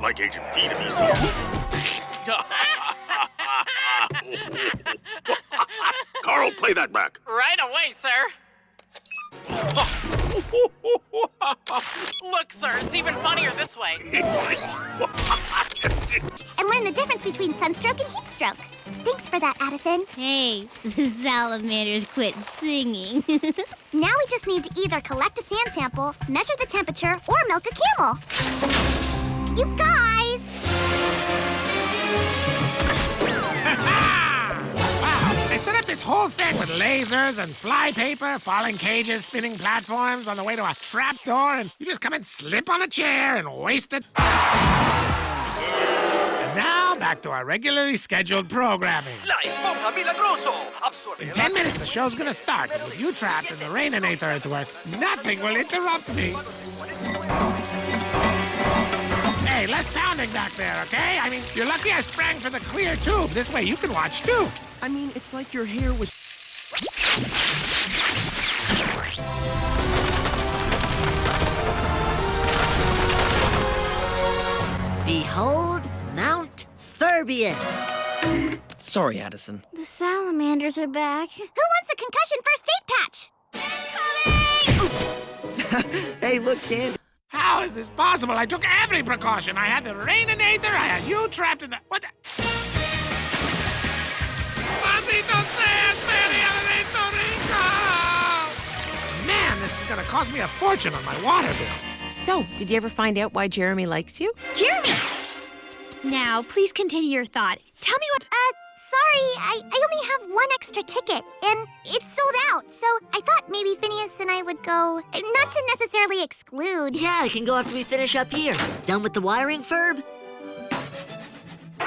like Agent P to be so... Carl, play that back. Right away, sir. Look, sir, it's even funnier this way. And learn the difference between sunstroke and heat stroke. Thanks for that, Addison. Hey, the salamanders quit singing. Now we just need to either collect a sand sample, measure the temperature, or milk a camel. You guys! Wow, I set up this whole thing with lasers and fly paper, falling cages, spinning platforms on the way to a trap door, and you just come and slip on a chair and waste it. And now, back to our regularly scheduled programming. La esponja milagroso. Absorbe. In 10 minutes, the show's gonna start, and with you trapped and the Raininator at work, nothing will interrupt me. Hey, less pounding back there, okay? I mean, you're lucky I sprang for the clear tube. This way you can watch, too. I mean, it's like your hair was... Behold Mount Furbius. Sorry, Addison. The salamanders are back. Who wants a concussion first aid patch? Hey, look, Candy. How is this possible? I took every precaution. I had the Raininator, I had you trapped in the... What the... Maldito seas, Mary Elevator Rico! Man, this is gonna cost me a fortune on my water bill. So, did you ever find out why Jeremy likes you? Jeremy! Now, please continue your thought. Tell me what... Sorry, I only have one extra ticket, and it's sold out, so I thought maybe Phineas and I would go. Not to necessarily exclude. Yeah, I can go after we finish up here. Done with the wiring, Ferb?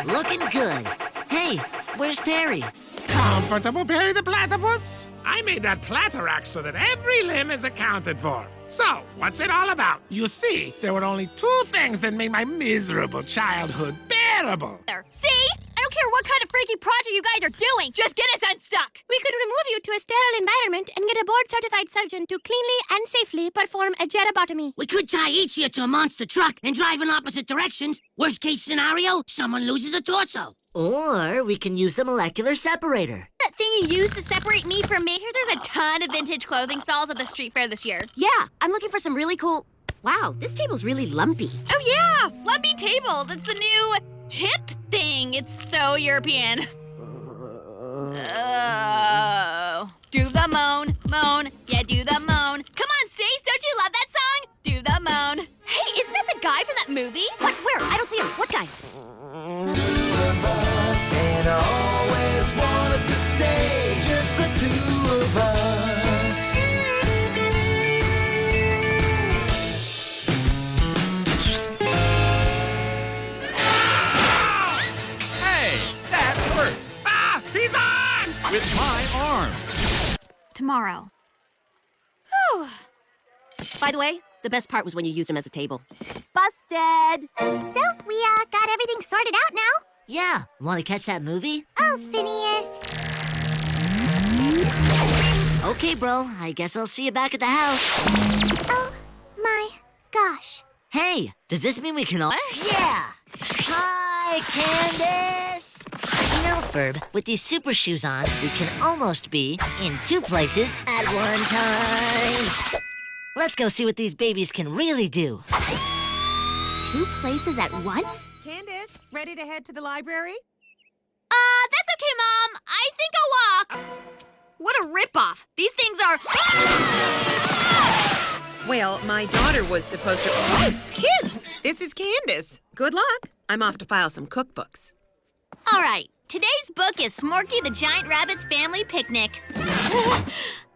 Looking good. Hey, where's Perry? Comfortable, Perry the Platypus? I made that Platerax so that every limb is accounted for. So, what's it all about? You see, there were only two things that made my miserable childhood bearable. See? I don't care what kind of freaky project you guys are doing. Just get us unstuck. We could remove you to a sterile environment and get a board-certified surgeon to cleanly and safely perform a jerabotomy. We could tie each of you to a monster truck and drive in opposite directions. Worst case scenario, someone loses a torso. Or we can use the molecular separator. That thing you used to separate me from me? There's a ton of vintage clothing stalls at the street fair this year. Yeah, I'm looking for some really cool... Wow, this table's really lumpy. Oh yeah, lumpy tables. It's the new hip thing. It's so European. Oh. Do the moan, moan, yeah, do the moan. Come on, Stace, don't you love that song? Do the moan. Hey, isn't that the guy from that movie? What? Where? I don't see him. What guy? And I always wanted to stay just the two of us. Hey, that hurt. Ah, he's on! With my arm. Tomorrow. Whew. By the way, the best part was when you used him as a table. Busted! So, we got everything sorted out now? Yeah, want to catch that movie? Oh, Phineas. Okay, bro, I guess I'll see you back at the house. Oh, my gosh. Hey, does this mean we can all... Yeah! Hi, Candace! You know, Ferb, with these super shoes on, we can almost be in two places at one time. Let's go see what these babies can really do. 2 places at once? Candace, ready to head to the library? That's okay, Mom. I think I'll walk. What a ripoff. These things are... Well, my daughter was supposed to... Hey, kids! This is Candace. Good luck. I'm off to file some cookbooks. All right. Today's book is Smorky the Giant Rabbit's Family Picnic.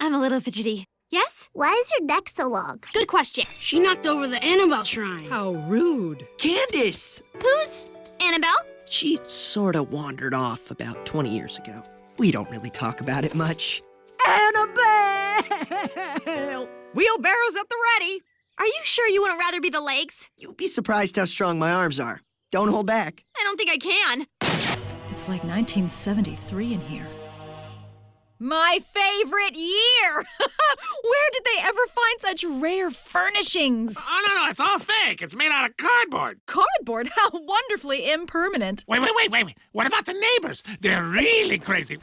I'm a little fidgety. Yes? Why is your neck so long? Good question. She knocked over the Annabelle shrine. How rude. Candace! Who's Annabelle? She sort of wandered off about 20 years ago. We don't really talk about it much. Annabelle! Wheelbarrows at the ready. Are you sure you wouldn't rather be the legs? You'll be surprised how strong my arms are. Don't hold back. I don't think I can. It's like 1973 in here. My favorite year! Where did they ever find such rare furnishings? Oh, no, it's all fake. It's made out of cardboard. Cardboard? How wonderfully impermanent. Wait. What about the neighbors? They're really crazy.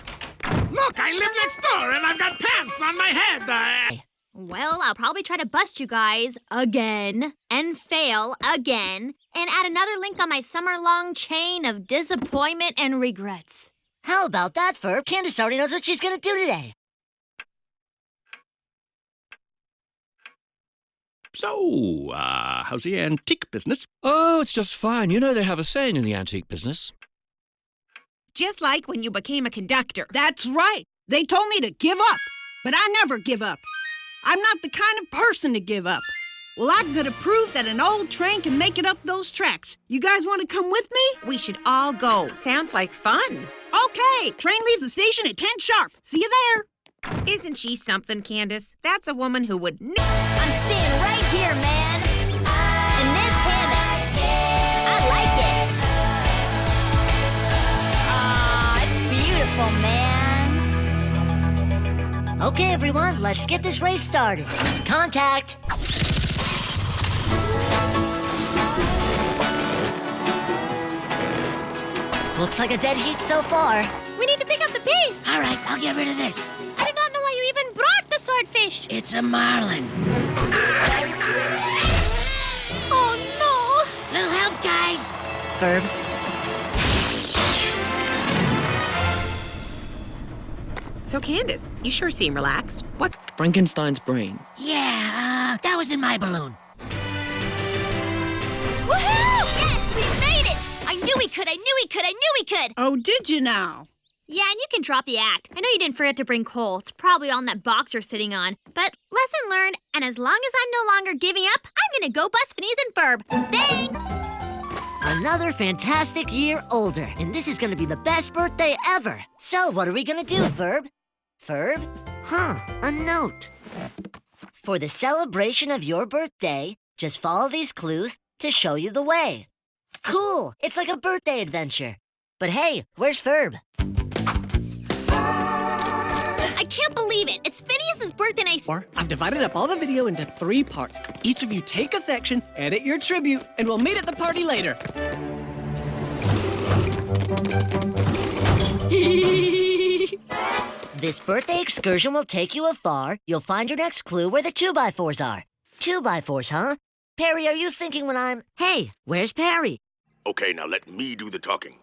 Look, I live next door and I've got pants on my head. Well, I'll probably try to bust you guys again and fail again and add another link on my summer-long chain of disappointment and regrets. How about that, Ferb? Candace already knows what she's gonna do today. So, how's the antique business? Oh, it's just fine. You know they have a saying in the antique business. Just like when you became a conductor. That's right. They told me to give up, but I never give up. I'm not the kind of person to give up. Well, I'm gonna prove that an old train can make it up those tracks. You guys want to come with me? We should all go. Sounds like fun. Okay, train leaves the station at 10 sharp. See you there. Isn't she something, Candace? That's a woman who would... I'm staying right here, man. In this hammock. I like it. It's beautiful, man. Okay, everyone, let's get this race started. Contact! Looks like a dead heat so far. We need to pick up the pace. All right, I'll get rid of this. I did not know why you even brought the swordfish. It's a marlin. Oh, no. Little help, guys. Ferb. So, Candace, you sure seem relaxed. What? Frankenstein's brain. Yeah, that was in my balloon. Woohoo! Yes, we made it. I knew we could. Oh, did you now? Yeah, and you can drop the act. I know you didn't forget to bring coal. It's probably on that box you're sitting on. But lesson learned, and as long as I'm no longer giving up, I'm gonna go bust Phineas and Ferb. Thanks! Another fantastic year older, and this is gonna be the best birthday ever. So what are we gonna do, Ferb? Ferb? A note. For the celebration of your birthday, just follow these clues to show you the way. Cool! It's like a birthday adventure. But hey, where's Ferb? I can't believe it. It's Phineas's birthday and I've divided up all the video into 3 parts. Each of you take a section, edit your tribute, and we'll meet at the party later. This birthday excursion will take you afar. You'll find your next clue where the 2x4s are. 2x4s, huh? Perry, are you thinking when I'm... Hey, where's Perry? Okay, now let me do the talking.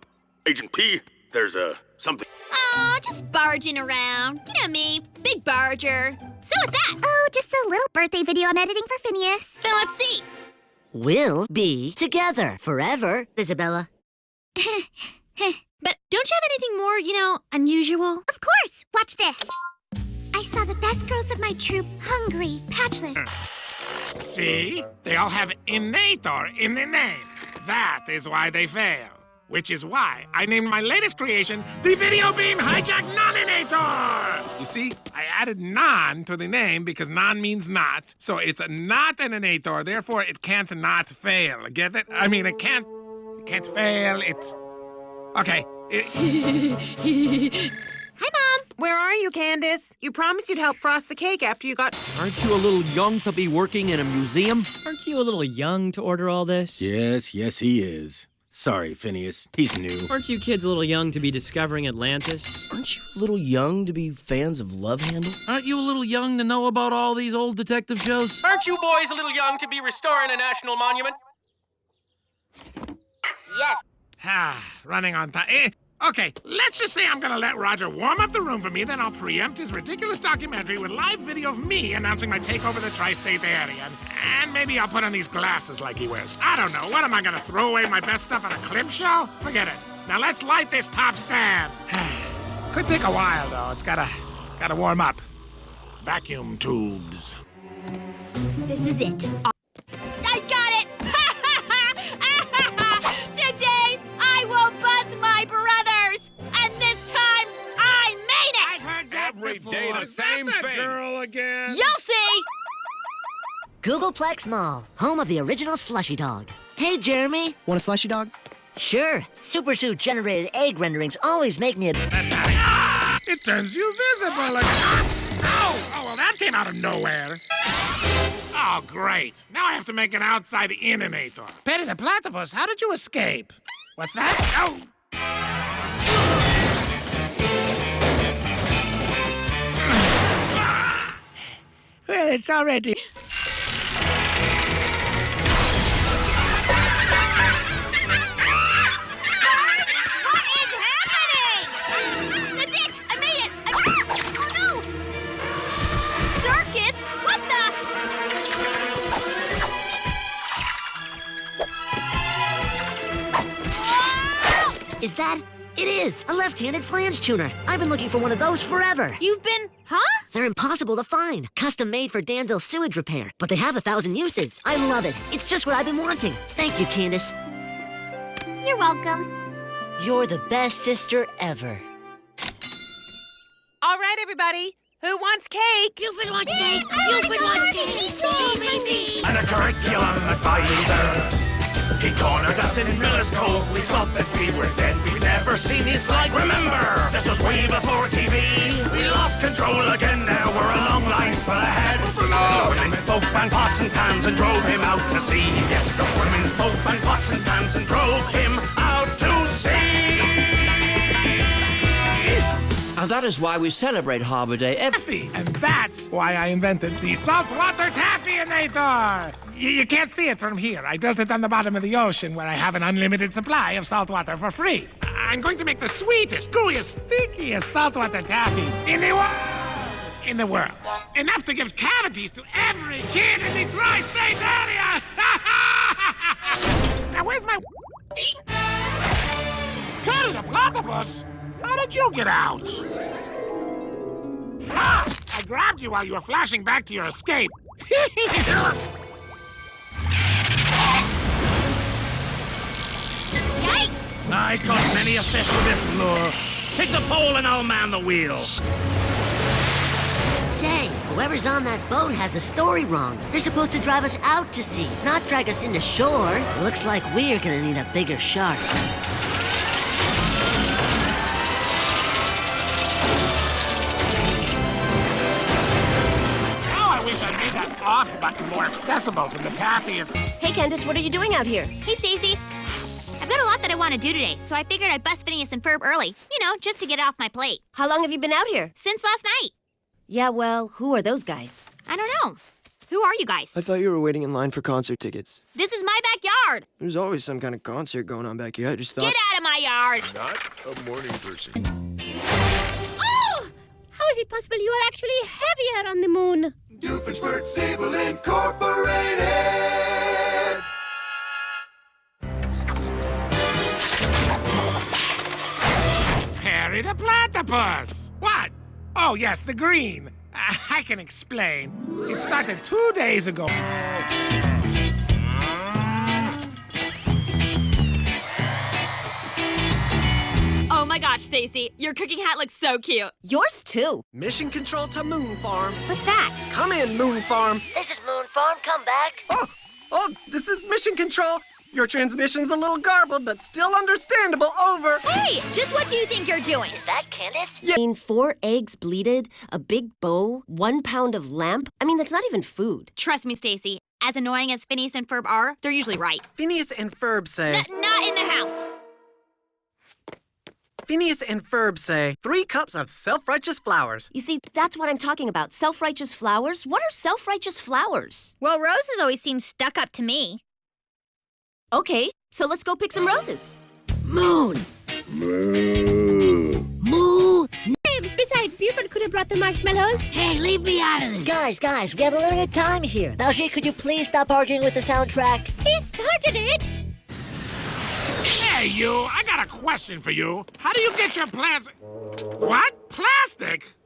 Agent P, there's something. Oh, just barging around. You know me, big barger. So what's that? Oh, just a little birthday video I'm editing for Phineas. Then let's see. We'll be together forever, Isabella. But don't you have anything more, unusual? Of course. Watch this. I saw the best girls of my troop hungry, patchless. See? They all have innator in the name. That is why they fail. Which is why I named my latest creation the Video Beam Hijack Non-Inator! You see, I added non to the name because non means not. So it's not an inator, therefore it can't not fail. Get it? I mean, it can't fail, it's... Okay. Hi, Mom. Where are you, Candace? You promised you'd help frost the cake after you got... Aren't you a little young to be working in a museum? Aren't you a little young to order all this? Yes, he is. Sorry, Phineas. He's new. Aren't you kids a little young to be discovering Atlantis? Aren't you a little young to be fans of Love Handle? Aren't you a little young to know about all these old detective shows? Aren't you boys a little young to be restoring a national monument? Yes. Running on time. Okay, let's just say I'm gonna let Roger warm up the room for me, then I'll preempt his ridiculous documentary with live video of me announcing my takeover of the tri-state area. And maybe I'll put on these glasses like he wears. I don't know, what am I gonna throw away my best stuff at a clip show? Forget it. Now let's light this pop stand. Could take a while though, it's gotta warm up. Vacuum tubes. This is it. I got it! Today, I will buzz my brothers! And this time, I made it! I've heard that every before. day the same Not that thing. girl again. You'll see! Googleplex Mall, home of the original Slushy Dog. Hey, Jeremy. Want a slushy dog? Sure. Super Suit generated egg renderings always make me a... That's not it. It turns you visible again. Oh, well, that can't came out of nowhere. Oh, great. Now I have to make an outside ininator. Perry the Platypus, how did you escape? What's that? Oh! Well, it's already... Is that? It is! A left-handed flange tuner. I've been looking for one of those forever. You've been... Huh? They're impossible to find. Custom made for Danville sewage repair. But they have 1,000 uses. I love it. It's just what I've been wanting. Thank you, Candace. You're welcome. You're the best sister ever. All right, everybody. Who wants cake? Buford wants cake. Buford wants cake. And a curriculum advisor. He cornered us in Miller's Cove. We thought that we were dead. We'd never seen his like. Remember, this was way before TV. We lost control again. Now we're a long line full ahead. The women folk and pots and pans and drove him out to sea. Yes, the women folk and pots and pans and drove him out to sea. And that is why we celebrate Harbor Day every... And that's why I invented the saltwater taffy-inator! You can't see it from here. I built it on the bottom of the ocean where I have an unlimited supply of saltwater for free. I'm going to make the sweetest, gooeyest, stinkiest saltwater taffy in the world! In the world. Enough to give cavities to every kid in the tri-state area! Now where's my... Perry the Platypus? How did you get out? Ha! I grabbed you while you were flashing back to your escape. Yikes! I caught many a fish with this lure. Take the pole and I'll man the wheel. Say, whoever's on that boat has a story wrong. They're supposed to drive us out to sea, not drag us into shore. Looks like we're gonna need a bigger shark. I made that off button more accessible from the taffy. Hey, Candace, what are you doing out here? Hey, Stacy. I've got a lot that I want to do today, so I figured I'd bust Phineas and Ferb early. You know, just to get it off my plate. How long have you been out here? Since last night. Yeah, well, who are those guys? I don't know. Who are you guys? I thought you were waiting in line for concert tickets. This is my backyard. There's always some kind of concert going on back here. I just thought... Get out of my yard! Not a morning person. Oh! How is it possible you are actually heavier on the moon? Doofenshmirtz Incorporated! Perry the Platypus! What? Oh, yes, the green. I can explain. It started 2 days ago. Oh my gosh, Stacy, your cooking hat looks so cute. Yours too. Mission control to Moon Farm. What's that? Come in, Moon Farm. This is Moon Farm. Come back. Oh, this is Mission Control. Your transmission's a little garbled, but still understandable. Over. Hey, just what do you think you're doing? Is that Candace? Yeah. I mean, 4 eggs bleated, a big bow, 1 pound of lamp. I mean, that's not even food. Trust me, Stacy. As annoying as Phineas and Ferb are, they're usually right. Phineas and Ferb say... Not in the house. Phineas and Ferb say 3 cups of self-righteous flowers. You see, that's what I'm talking about. Self-righteous flowers? What are self-righteous flowers? Well, roses always seem stuck up to me. Okay, so let's go pick some roses. Moon. Moo. Moo. Besides, Buford could have brought the marshmallows. Hey, leave me out of this. Guys, we have a limited time here. Baljeet, could you please stop arguing with the soundtrack? He started it. Hey, you! I got a question for you. How do you get your plastic... What? Plastic?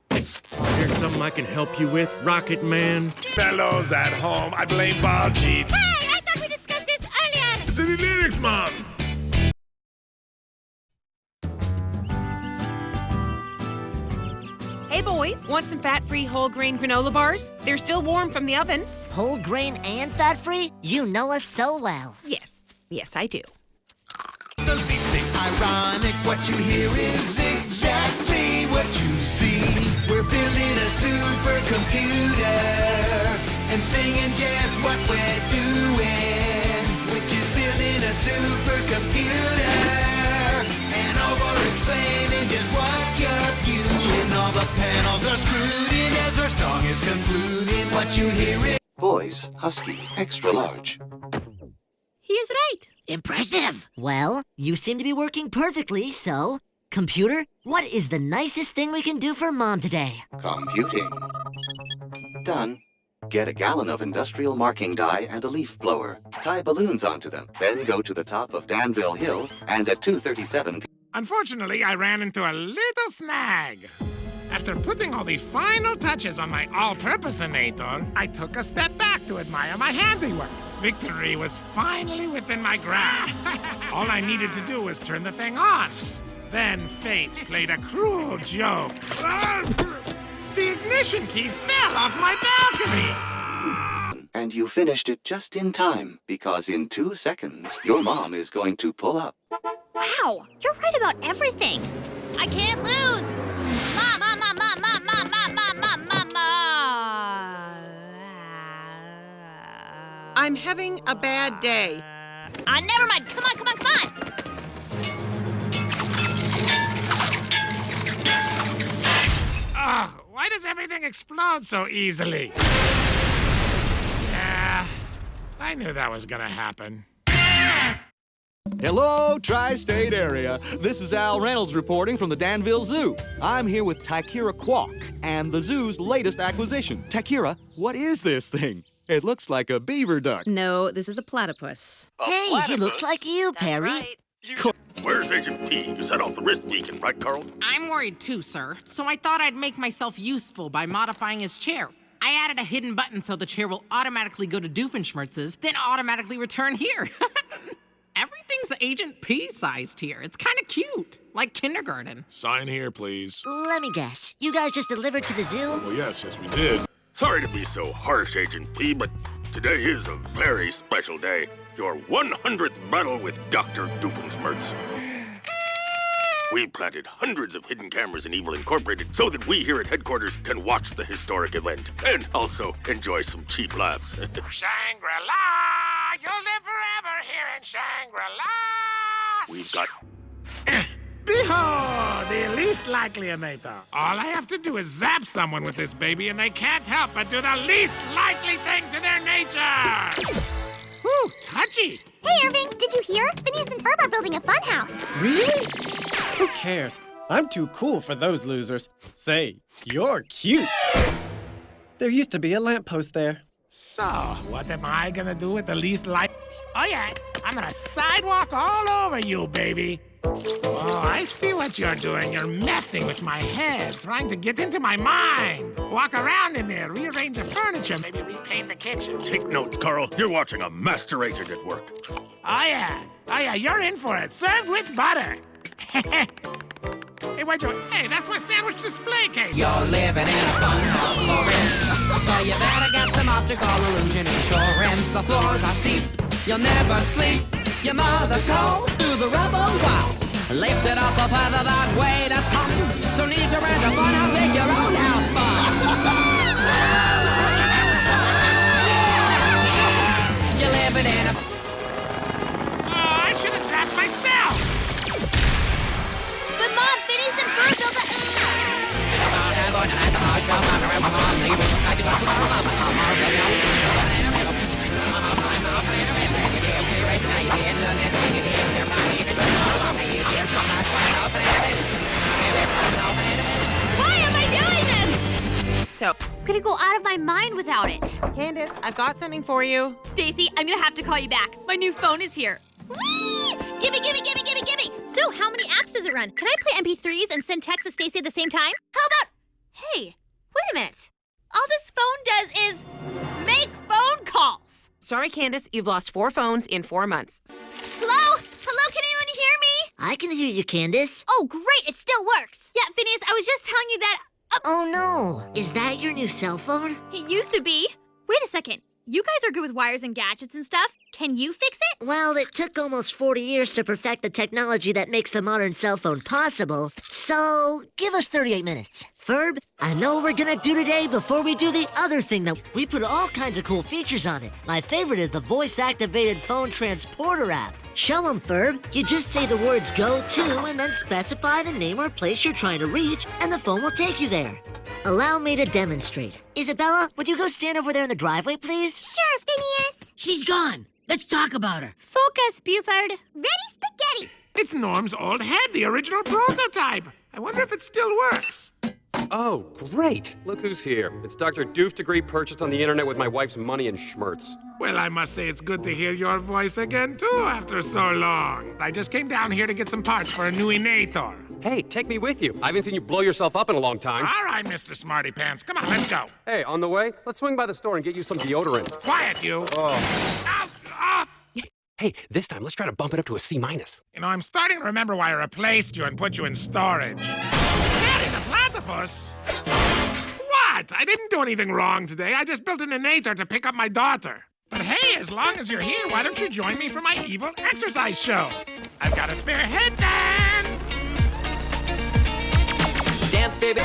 There's something I can help you with, Rocket Man? Fellows at home, I blame Baljeet. Hey, I thought we discussed this earlier. It's in the lyrics, Mom. Hey, boys, want some fat-free whole grain granola bars? They're still warm from the oven. Whole grain and fat-free? You know us so well. Yes, I do. The least thing ironic, what you hear is exactly what you see. We're building a supercomputer and singing just what we're doing, which is building a supercomputer and over-explaining just what you're viewing. All the panels are screwed in as our song is concluded. What you hear is Boys, Husky, extra large. He is right. Impressive. Well, you seem to be working perfectly, so... Computer, what is the nicest thing we can do for Mom today? Computing. Done. Get a gallon of industrial marking dye and a leaf blower. Tie balloons onto them. Then go to the top of Danville Hill, and at 2:37 Unfortunately, I ran into a little snag. After putting all the final touches on my all-purpose-inator, I took a step back to admire my handiwork. Victory was finally within my grasp. All I needed to do was turn the thing on. Then fate played a cruel joke. The ignition key fell off my balcony. And you finished it just in time, because in 2 seconds, your mom is going to pull up. Wow, you're right about everything. I can't lose. Mom, mom, mom, mom, mom, mom, mom, mom, mom, mom, mom. I'm having a bad day. Never mind. Come on, come on, come on. Ugh, why does everything explode so easily? Yeah, I knew that was gonna happen. Hello, tri-state area. This is Al Reynolds reporting from the Danville Zoo. I'm here with Takira Quack and the zoo's latest acquisition. Takira, what is this thing? It looks like a beaver duck. No, this is a platypus. Hey, he looks like you, Perry. Right. Where's Agent P? You set off the wrist beacon, right, Carl? I'm worried too, sir. So I thought I'd make myself useful by modifying his chair. I added a hidden button so the chair will automatically go to Doofenshmirtz's, then automatically return here. Everything's Agent P-sized here. It's kind of cute, like kindergarten. Sign here, please. Let me guess. You guys just delivered to the zoo? Well, yes, we did. Sorry to be so harsh, Agent P, but today is a very special day. Your 100th battle with Dr. Doofenshmirtz. We planted hundreds of hidden cameras in Evil Incorporated so that we here at headquarters can watch the historic event and also enjoy some cheap laughs. Shangri-La! You'll live forever here in Shangri-La! We've got... Behold, the least likely inator. All I have to do is zap someone with this baby and they can't help but do the least likely thing to their nature! Whew, touchy! Hey, Irving, did you hear? Phineas and Ferb are building a funhouse. Really? Who cares? I'm too cool for those losers. Say, you're cute. There used to be a lamppost there. So, what am I gonna do with the least likely? Oh yeah, I'm gonna sidewalk all over you, baby. Oh, I see what you're doing. You're messing with my head, trying to get into my mind. Walk around in there, rearrange the furniture, maybe repaint the kitchen. Take notes, Carl. You're watching a master agent at work. Oh yeah, you're in for it. Served with butter. Hey, wait, hey, that's my sandwich display case. You're living in a funhouse, Florence. So you better get some optical illusion insurance. The floors are steep, you'll never sleep. Your mother calls through the rubber walls. Lift it up further that way to top. Don't need to rent a funhouse, make your own house fun. You're living in a... Oh, I should have zapped myself. But Mom, Phineas and Ferb built a... Why am I doing this? So, I'm gonna go out of my mind without it. Candace, I've got something for you. Stacy, I'm gonna have to call you back. My new phone is here. Whee! Gimme, gimme, gimme, gimme, gimme! So, how many apps does it run? Can I play MP3s and send texts to Stacy at the same time? How about... Hey, wait a minute. All this phone does is make phone calls. Sorry, Candace, you've lost 4 phones in 4 months. Hello? Hello, can anyone hear me? I can hear you, Candace. Oh, great, it still works. Yeah, Phineas, I was just telling you that... Oh, no. Is that your new cell phone? It used to be. Wait a second. You guys are good with wires and gadgets and stuff. Can you fix it? Well, it took almost 40 years to perfect the technology that makes the modern cell phone possible. So, give us 38 minutes. Ferb, I know what we're gonna do today before we do the other thing that we put all kinds of cool features on it. My favorite is the voice-activated phone transporter app. Show them, Ferb. You just say the words go to and then specify the name or place you're trying to reach, and the phone will take you there. Allow me to demonstrate. Isabella, would you go stand over there in the driveway, please? Sure, Phineas. She's gone. Let's talk about her. Focus, Buford. Ready, spaghetti. It's Norm's old head, the original prototype. I wonder if it still works. Oh, great. Look who's here. It's Dr. Doof Degree purchased on the internet with my wife's money and schmerz. Well, I must say it's good to hear your voice again, too, after so long. I just came down here to get some parts for a new Enator. Hey, take me with you. I haven't seen you blow yourself up in a long time. All right, Mr. Smarty Pants. Come on, let's go. Hey, on the way, let's swing by the store and get you some deodorant. Quiet, you. Oh. Ow, ow. Hey, this time, let's try to bump it up to a C-. You know, I'm starting to remember why I replaced you and put you in storage. Daddy the Platypus? What? I didn't do anything wrong today. I just built an Enator to pick up my daughter. But hey, as long as you're here, why don't you join me for my evil exercise show? I've got a spare headband. Dance, baby.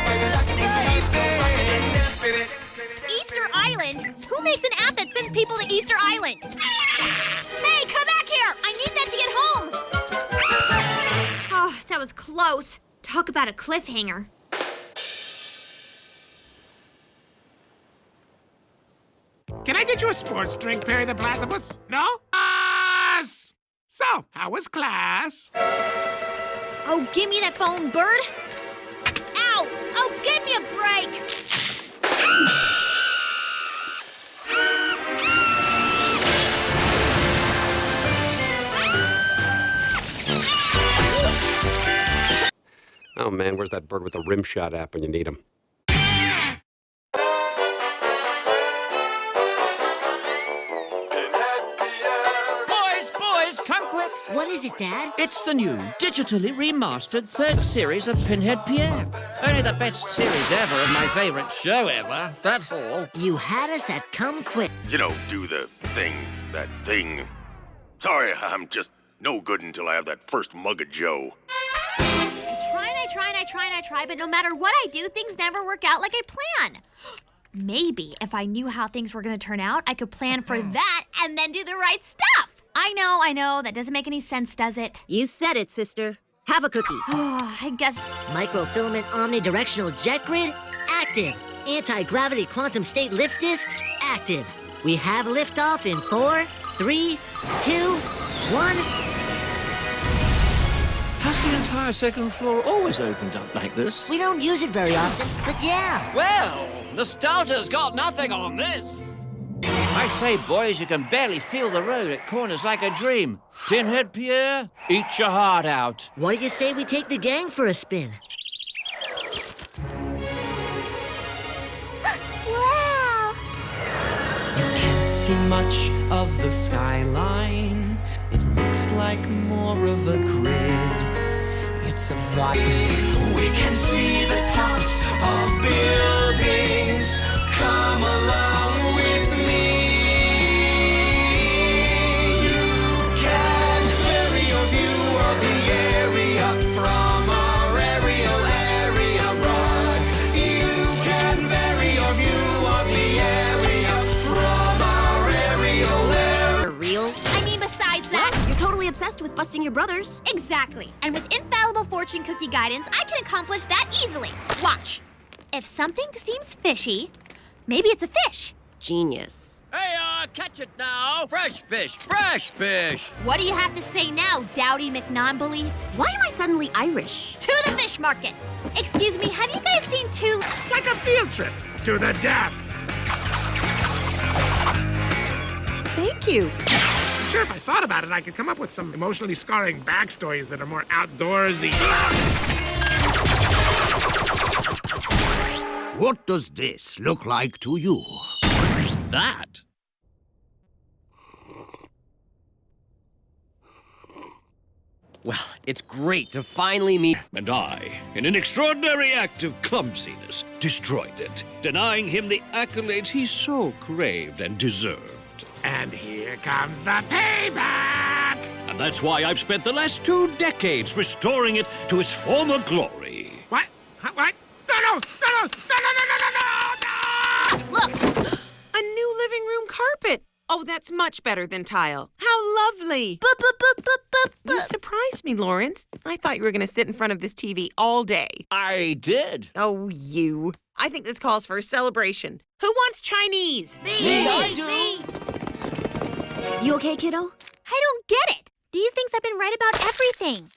Easter Island? Who makes an app that sends people to Easter Island? Hey, come back here! I need that to get home! Oh, that was close. Talk about a cliffhanger. Can I get you a sports drink, Perry the Platypus? No? So, how was class? Oh, give me that phone, bird! Ow! Oh, give me a break! Oh, man, where's that bird with the rim shot app when you need him? Boys, come quick. What is it, Dad? It's the new, digitally remastered third series of Pinhead Pierre. Only the best series ever of my favorite show ever, that's all. You had us at come quick. You know, do the thing, that thing. Sorry, I'm just no good until I have that first mug of Joe. I try, but no matter what I do, things never work out like I plan. Maybe if I knew how things were going to turn out, I could plan for that and then do the right stuff. I know, that doesn't make any sense, does it? You said it, sister. Have a cookie. I guess. Microfilament omnidirectional jet grid? Active. Anti-gravity quantum state lift disks? Active. We have liftoff in 4, 3, 2, 1... Has the entire second floor always opened up like this? We don't use it very often, but yeah. Well, Nostalgia's got nothing on this. I say, boys, you can barely feel the road at corners like a dream. Pinhead Pierre, eat your heart out. What do you say we take the gang for a spin? Wow! You can't see much of the skyline. It looks like more of a grid. It's a vibe. We can see the tops of buildings. Come along with me. You can vary your view of the area from our aerial area run. You can vary your view of the area from our aerial area. Real? I mean, besides that... You're totally obsessed with busting your brothers. Exactly. And with infallible fortune cookie guidance, I can accomplish that easily. Watch. If something seems fishy, maybe it's a fish. Genius. Hey, catch it now! Fresh fish! Fresh fish! What do you have to say now, Dowdy McNonbelief? Why am I suddenly Irish? To the fish market. Excuse me, have you guys seen two... Like a field trip to the death. Thank you. I'm sure if I thought about it, I could come up with some emotionally scarring backstories that are more outdoorsy. What does this look like to you? That? Well, it's great to finally meet... And I, in an extraordinary act of clumsiness, destroyed it, denying him the accolades he so craved and deserved. And here comes the payback! And that's why I've spent the last 2 decades restoring it to its former glory. What? What? No! carpet. Oh, that's much better than tile. How lovely. You surprised me, Lawrence. I thought you were going to sit in front of this TV all day. I did. Oh, you. I think this calls for a celebration. Who wants Chinese? I do. You okay, kiddo? I don't get it. These things have been right about everything.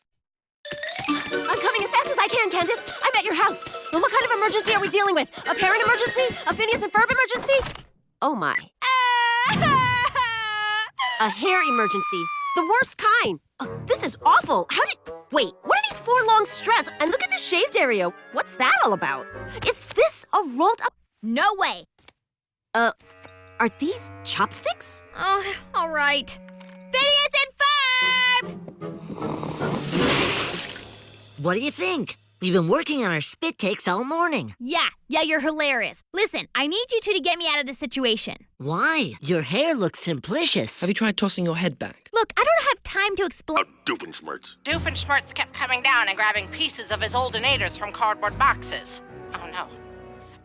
I'm coming as fast as I can, Candace. I'm at your house. Well, what kind of emergency are we dealing with? A parent emergency? A Phineas and Ferb emergency? Oh, my. A hair emergency. The worst kind. This is awful. Wait, what are these 4 long strands? And look at this shaved area. What's that all about? Is this a rolled up? No way. Are these chopsticks? Oh, all right. Phineas and Ferb! What do you think? We've been working on our spit takes all morning. Yeah, you're hilarious. Listen, I need you two to get me out of this situation. Why? Your hair looks simplicious. Have you tried tossing your head back? Look, I don't have time to explain. Doofenshmirtz. Doofenshmirtz kept coming down and grabbing pieces of his oldenators from cardboard boxes. Oh no.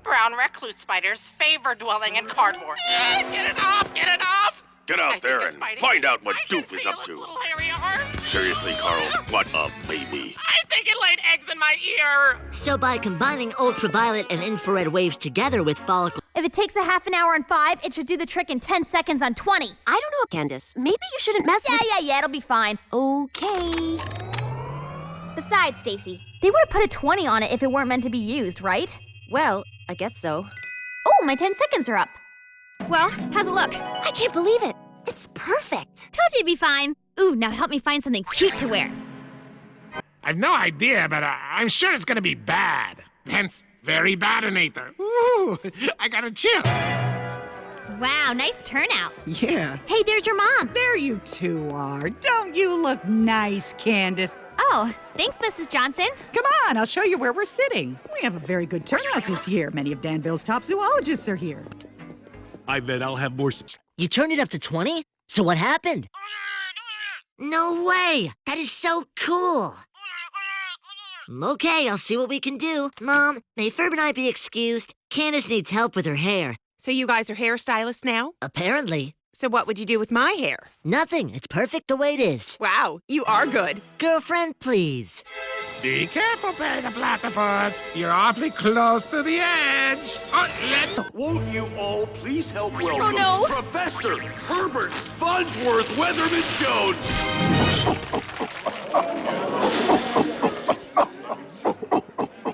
Brown recluse spiders favor dwelling in cardboard. Get it off! Get it off! Get out there and find out what Doof is up to. Little hairy arms. Seriously, Carl, what a baby. I think it laid eggs in my ear. So by combining ultraviolet and infrared waves together with follicle... If it takes a half an hour on 5, it should do the trick in 10 seconds on 20. I don't know, Candace. Maybe you shouldn't mess with... Yeah, it'll be fine. Okay. Besides, Stacy, they would have put a 20 on it if it weren't meant to be used, right? Well, I guess so. Oh, my 10 seconds are up. Well, how's it look? I can't believe it. It's perfect. Told you it'd be fine. Ooh, now help me find something cute to wear. I've no idea, but I'm sure it's gonna be bad. Hence, very badinator. Ooh, I gotta chill. Wow, nice turnout. Yeah. Hey, there's your mom. There you two are. Don't you look nice, Candace? Oh, thanks, Mrs. Johnson. Come on, I'll show you where we're sitting. We have a very good turnout this year. Many of Danville's top zoologists are here. I bet I'll have more... You turned it up to 20? So what happened? No way! That is so cool! Okay, I'll see what we can do. Mom, may Ferb and I be excused? Candace needs help with her hair. So you guys are hairstylists now? Apparently. So what would you do with my hair? Nothing. It's perfect the way it is. Wow, you are good. Girlfriend, please. Be careful, Perry the Platypus. You're awfully close to the edge. Won't you all please help welcome Oh, no. Professor Herbert Farnsworth Weatherman Jones.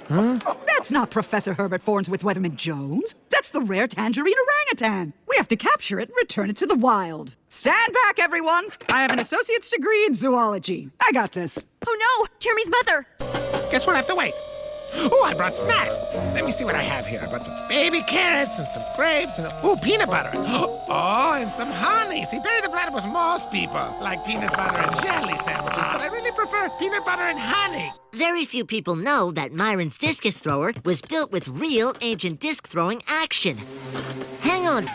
Huh? That's not Professor Herbert Farnsworth Weatherman Jones. That's the rare tangerine orangutan. We have to capture it and return it to the wild. Stand back, everyone. I have an associate's degree in zoology. I got this. Oh no, Jeremy's mother. Guess we'll have to wait. Oh, I brought snacks. Let me see what I have here. I brought some baby carrots and some grapes and, peanut butter. Oh, and some honey. See, Perry the Platypus, most people like peanut butter and jelly sandwiches, but I really prefer peanut butter and honey. Very few people know that Myron's discus thrower was built with real ancient disc throwing action. Hang on.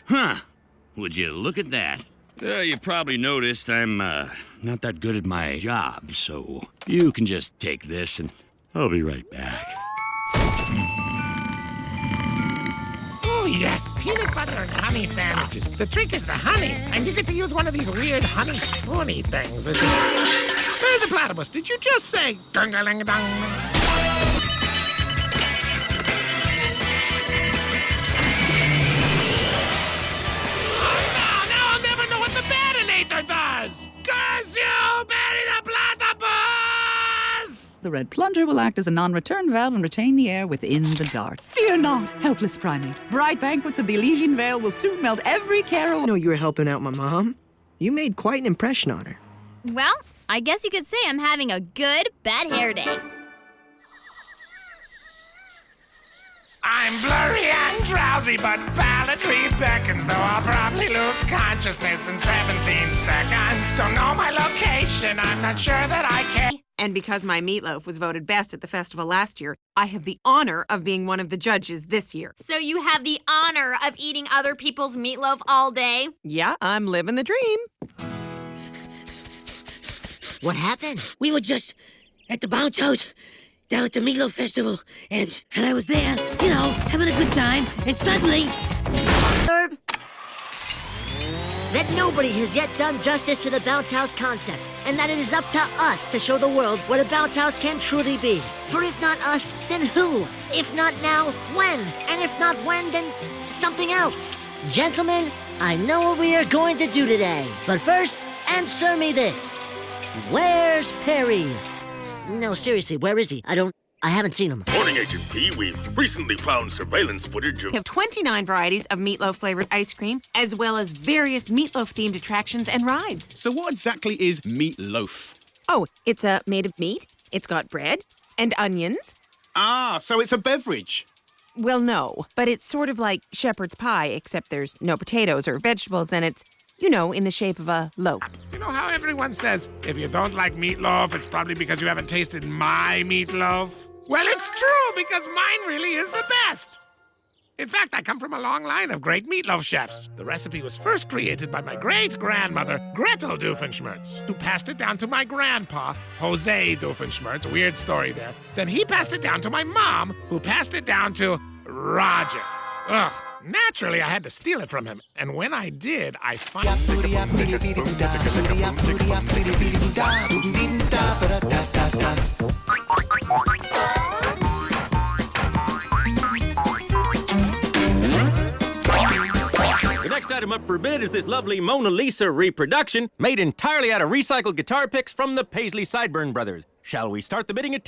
Huh. Would you look at that? You probably noticed I'm, not that good at my job, so you can just take this and I'll be right back. Oh, yes, peanut butter and honey sandwiches. The trick is the honey, and you get to use one of these weird honey spoony things. Listen, Perry the Platypus, did you just say dung-a-ling-a-dung? Does! Curse you, Perry the Platypus! The red plunger will act as a non-return valve and retain the air within the dart. Fear not, helpless primate. Bright banquets of the Elysian Vale will soon melt every care away. I know you were helping out my mom. You made quite an impression on her. Well, I guess you could say I'm having a good bad hair day. I'm blurry and drowsy, but balladry beckons, though I'll probably lose consciousness in 17 seconds. Don't know my location, I'm not sure that I can. And because my meatloaf was voted best at the festival last year, I have the honor of being one of the judges this year. So you have the honor of eating other people's meatloaf all day? Yeah, I'm living the dream. What happened? We were just at the bounce house, down at the Meatloaf Festival, and I was there, you know, having a good time, and suddenly... Herb, that nobody has yet done justice to the bounce house concept, and that it is up to us to show the world what a bounce house can truly be. For if not us, then who? If not now, when? And if not when, then something else. Gentlemen, I know what we are going to do today, but first, answer me this. Where's Perry? No, seriously, where is he? I haven't seen him. Morning, Agent P. We've recently found surveillance footage of... We have 29 varieties of meatloaf-flavored ice cream, as well as various meatloaf-themed attractions and rides. So what exactly is meatloaf? Oh, it's made of meat. It's got bread and onions. Ah, so it's a beverage. Well, no, but it's sort of like shepherd's pie, except there's no potatoes or vegetables, and it's, you know, in the shape of a loaf. You know how everyone says, if you don't like meatloaf, it's probably because you haven't tasted my meatloaf? Well, it's true, because mine really is the best. In fact, I come from a long line of great meatloaf chefs. The recipe was first created by my great-grandmother, Gretel Doofenshmirtz, who passed it down to my grandpa, Jose Doofenshmirtz. Weird story there. Then he passed it down to my mom, who passed it down to Roger. Ugh. Naturally, I had to steal it from him. And when I did, I finally... The next item up for bid is this lovely Mona Lisa reproduction, made entirely out of recycled guitar picks from the Paisley Sideburn brothers. Shall we start the bidding at...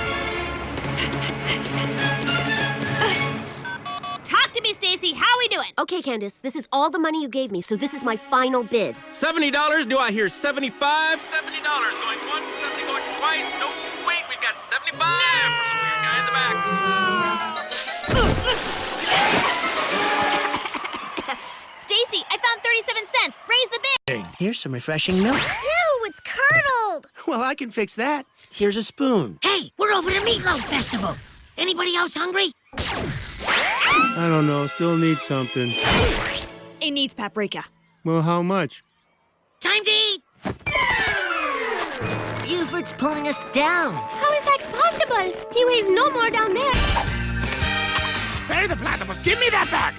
Talk to me, Stacy. How are we doing? Okay, Candace, this is all the money you gave me, so this is my final bid. $70? Do I hear 75? $70 going once, 70 going twice. No, wait, we've got 75 from the weird guy in the back. Stacy, I found 37 cents. Raise the bid. Here's some refreshing milk. Ew, it's curdled. Well, I can fix that. Here's a spoon. Hey, we're over to Meatloaf Festival. Anybody else hungry? I don't know. Still need something. It needs paprika. Well, how much? Time to eat! Buford's pulling us down. How is that possible? He weighs no more down there. Perry the Platypus, give me that back!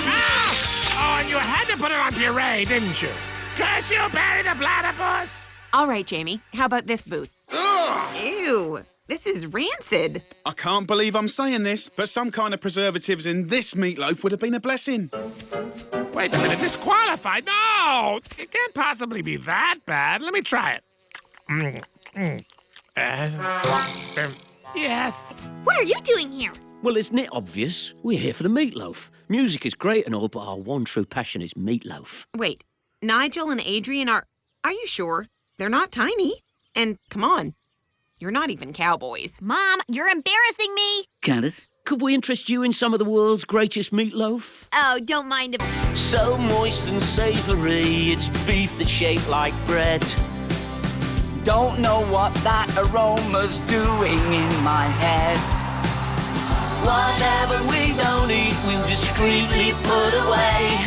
Ah! Oh, and you had to put it on puree, didn't you? Curse you, Perry the Platypus! All right, Jamie, how about this booth? Ugh! Ew, this is rancid. I can't believe I'm saying this, but some kind of preservatives in this meatloaf would have been a blessing. Wait a minute, disqualified? No! It can't possibly be that bad. Let me try it. Yes. What are you doing here? Well, isn't it obvious? We're here for the meatloaf. Music is great and all, but our one true passion is meatloaf. Wait, Nigel and Adrian are you sure? They're not tiny. And come on, you're not even cowboys. Mom, you're embarrassing me. Candace, could we interest you in some of the world's greatest meatloaf? Oh, don't mind if... So moist and savory, it's beef that's shaped like bread. Don't know what that aroma's doing in my head. Whatever we don't eat, we'll discreetly put away.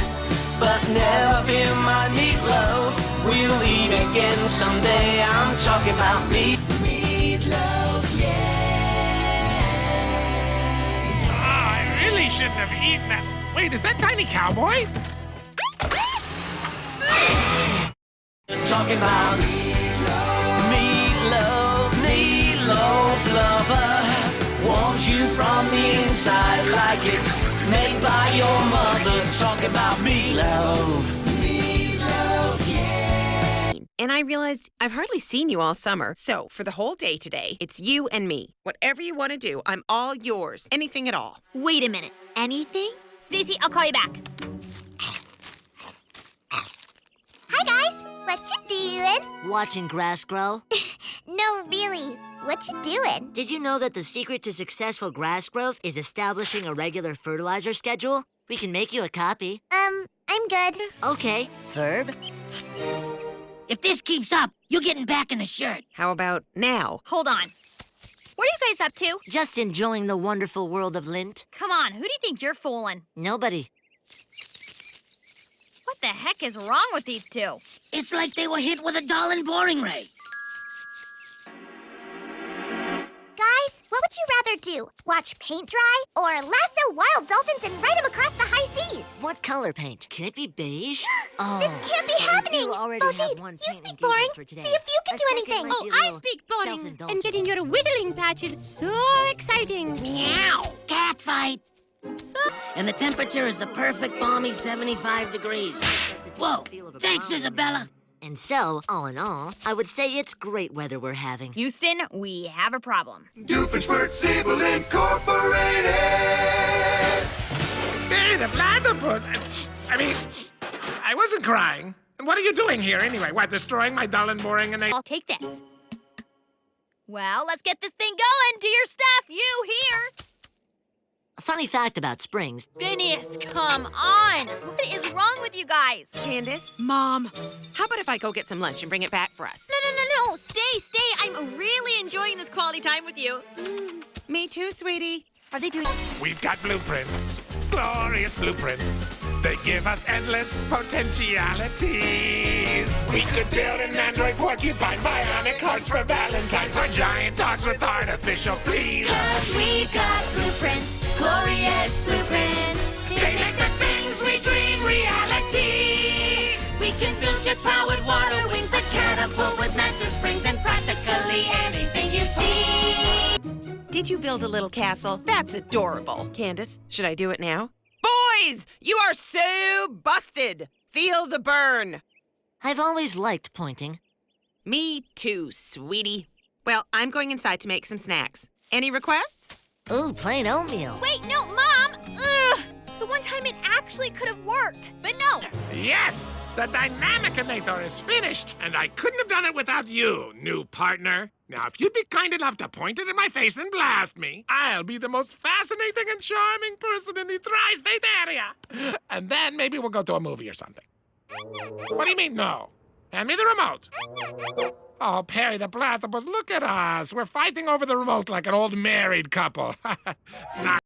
But never fear my meatloaf, we'll eat again someday. I'm talking about meatloaf, yeah. Oh, I really shouldn't have eaten that. Wait, is that Tiny Cowboy? Talking about meatloaf lover. Want you from the inside like it's made by your mother. Talk about meatloaf. Meatloaf, yeah. And I realized I've hardly seen you all summer. So for the whole day today, it's you and me. Whatever you want to do, I'm all yours. Anything at all. Wait a minute. Anything? Stacy, I'll call you back. Hi, guys. What you doing? Watching grass grow. No, really. What you doing? Did you know that the secret to successful grass growth is establishing a regular fertilizer schedule? We can make you a copy. I'm good. Okay, Ferb. If this keeps up, you're getting back in the shirt. How about now? Hold on. What are you guys up to? Just enjoying the wonderful world of lint. Come on, who do you think you're fooling? Nobody. What the heck is wrong with these two? It's like they were hit with a Dahlin boring ray. Guys, what would you rather do? Watch paint dry or lasso wild dolphins and ride them across the high seas? What color paint? Can it be beige? This can't be happening! Baljeet, you speak boring. See if you can do anything. Oh, I speak boring. And getting your whittling patch is so exciting. Meow! Cat fight! And the temperature is the perfect balmy 75 degrees. Whoa! Thanks, Isabella! And so, all in all, I would say it's great weather we're having. Houston, we have a problem. Doofenshmirtz Evil Incorporated! Barry the platypus! I mean, I wasn't crying. What are you doing here anyway? What, destroying my dull and boring and I'll take this. Well, let's get this thing going. Dear staff, you here? A funny fact about springs. Phineas, come on! What is wrong with you guys? Candace, Mom, how about if I go get some lunch and bring it back for us? No. Stay. I'm really enjoying this quality time with you. Me too, sweetie. Are they doing... We've got blueprints. Glorious blueprints. They give us endless potentialities. We could build an android porcupine, bionic hearts for Valentine's, or giant dogs with artificial fleas. 'Cause we've got blueprints, glorious blueprints. They make the things we dream reality. We can build jet-powered water wings that catapult with massive springs and practically anything you see. Did you build a little castle? That's adorable. Candace, should I do it now? Boys, you are so busted. Feel the burn. I've always liked pointing. Me too, sweetie. Well, I'm going inside to make some snacks. Any requests? Ooh, plain oatmeal. Wait, no, Mom! Ugh! The one time it actually could have worked, but no. Yes! The Dynamicinator is finished, and I couldn't have done it without you, new partner. Now, if you'd be kind enough to point it in my face and blast me, I'll be the most fascinating and charming person in the tri-state area. And then maybe we'll go to a movie or something. What do you mean, no? Hand me the remote. Oh, Perry the Platypus, look at us. We're fighting over the remote like an old married couple. It's not